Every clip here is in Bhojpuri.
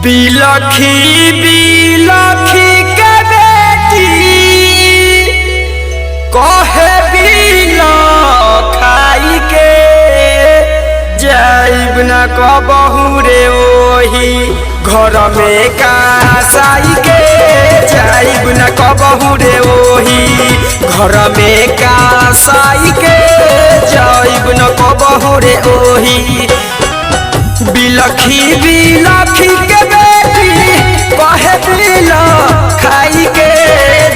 बिलखी बिलखी के बेटी कहे बिलखाई के जाइब न कबहू रे ओही घर में कासाई के जाइब न कबहू रे ओही घर में कासाई के जाइब न कबहू रे ओही बिलखी बिलखी के बेटी कहे बिलखाई के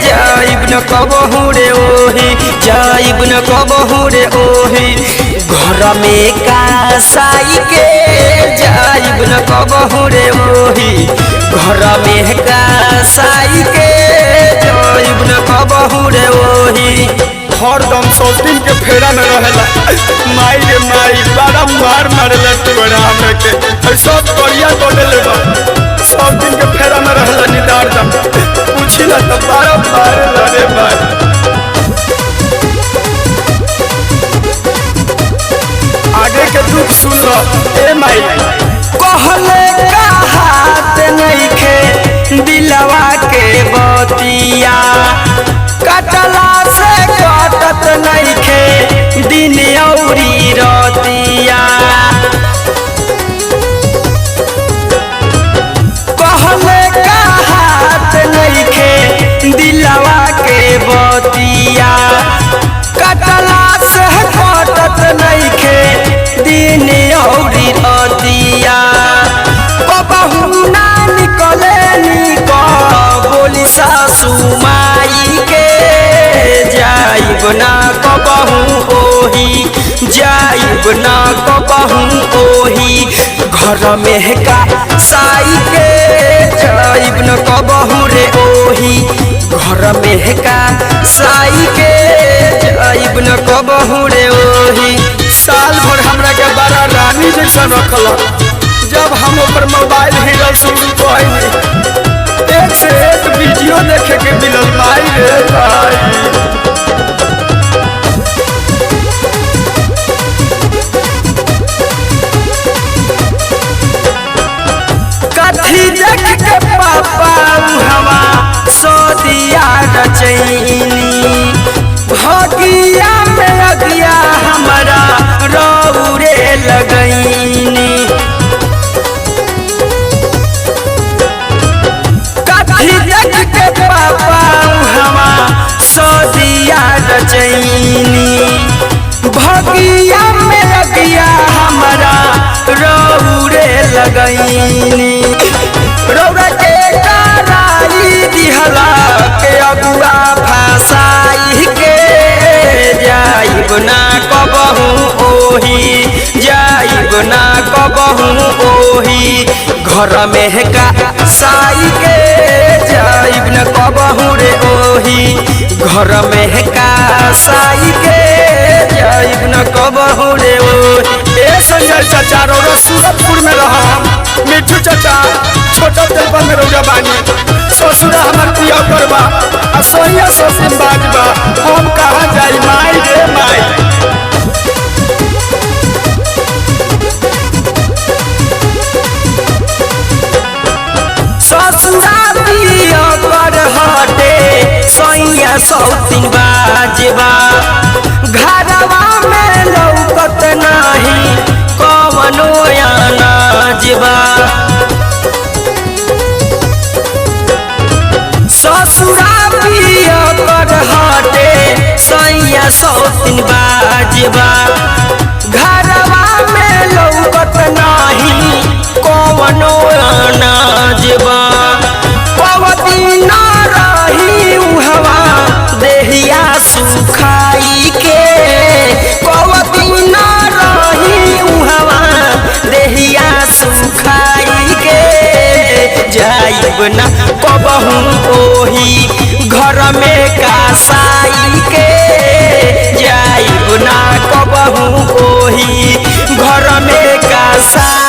जाइब न कबहू रे ओही जाइब न कबहू रे ओही घर में कासाई के जाइब न कबहू रे ओही घर में कासाई के जाइब न कबहू रे ओही हरदम सब दिन के फेरा में रहेला माई रे माई बड़ा मार मारेला तोरा हमरा के सब करिया बोलेले बा सब दिन के फेरा में रहेला निदार दम पूछिला त बड़ा मारेला रे भाई आगे के दुख सुन लो ए माई कहले कहात नइखे दिलवा के बतिया कटला से कटत नइखे दिन औरी रतिया कहले कहात नइखे दिलवा के बतिया कटला से कटत नइखे दिन औरी रतिया कबहू ना निकले बोली सासू माई के जाइब ना कबहू ओही जाइब ना कबहू ओही घर में कासाई के जाइब न कबहू रे ओही घर में कासाई के जाइब न कबहू रे ओही साल भर हमरा के बड़ा रानी जैसा रखल जब हम ऊपर मोबाइल हिरल सुन पाई एक से एक वीडियो देखे के मिलल माई रे भाई कथी देख के पापा हवा सदिया रचैनी भगिया में अगिया हमारा रौरे लगैनी कथी देख के पापा हवा सदिया रचैनी भगिया में अगिया हमारा रौरे लगैनी रौरा के कराई दिहला के अगुआ भाषाई के जाइब ना कबहू ओही जाइब ना कबहू ओही घर में कासाई के जाइब न कबहू रे ओही घर में कासाई के जाइब न कबहू रे ओही ए संजय चाचा रौरा सूरतपुर में रहा मिठू चाचा छोटा तेलपा में रौरा बानी ससुरा हमार पिया करबा आ सोहिया ससुर बाजबा हम कहाँ जाई माई रे माई ससुरा पिया कर हटे सोहिया सौतिन बाजबा घरवा में लौकत नाही कवनो अनाजबा ससुरा पिया कर हटे सैया सौतिन बाजबा घरवा में लौकत नाही कवनो अनाजबा पवती न रही उहवा देहिया सुखाई के पवती न रही उहवा देहिया सुखाई के जाइब ना कबहू ओही घर में कासाई के जाइब ना कबहू ओही घर में कासाई